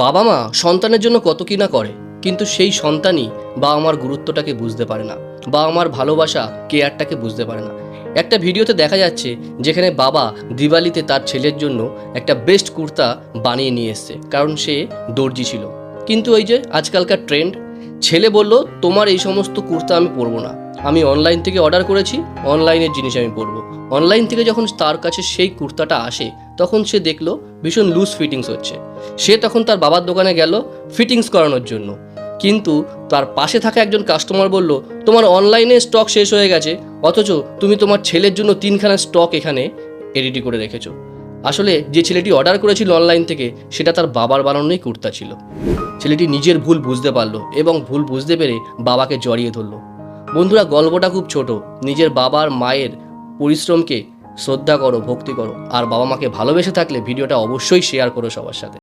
বাবা মা সন্তানের জন্য কত কি না করে, কিন্তু সেই সন্তানই বাবা মার গুরুত্বটাকে বুঝতে পারে না, বাবা মার ভালোবাসা কেয়ারটাকে বুঝতে পারে না। একটা ভিডিওতে দেখা যাচ্ছে যেখানে বাবা দিওয়ালিতে তার ছেলের জন্য একটা বেস্ট কুর্তা বানিয়ে নিয়ে এসছে, কারণ সে দর্জি ছিল। কিন্তু ওই যে আজকালকার ট্রেন্ড, ছেলে বলল তোমার এই সমস্ত কুর্তা আমি পরবো না, আমি অনলাইন থেকে অর্ডার করেছি, অনলাইনের জিনিস আমি পরবো। অনলাইন থেকে যখন তার কাছে সেই কুর্তাটা আসে তখন সে দেখলো ভীষণ লুজ ফিটিংস হচ্ছে। সে তখন তার বাবার দোকানে গেল ফিটিংস করানোর জন্য, কিন্তু তার পাশে থাকা একজন কাস্টমার বলল তোমার অনলাইনে স্টক শেষ হয়ে গেছে, অথচ তুমি তোমার ছেলের জন্য 3খানা স্টক এখানে রেডি করে রেখেছো। আসলে যে ছেলেটি অর্ডার করেছিল অনলাইন থেকে সেটা তার বাবার বানানোই কুর্তা ছিল। ছেলেটি নিজের ভুল বুঝতে পারলো এবং ভুল বুঝতে পেরে বাবাকে জড়িয়ে ধরলো। বন্ধুরা, গল্পটা খুব ছোট। নিজের বাবার মায়ের পরিশ্রমকে শ্রদ্ধা করো, ভক্তি করো, আর বাবা মাকে ভালোবেসে থাকলে ভিডিওটা অবশ্যই শেয়ার করো সবার সাথে।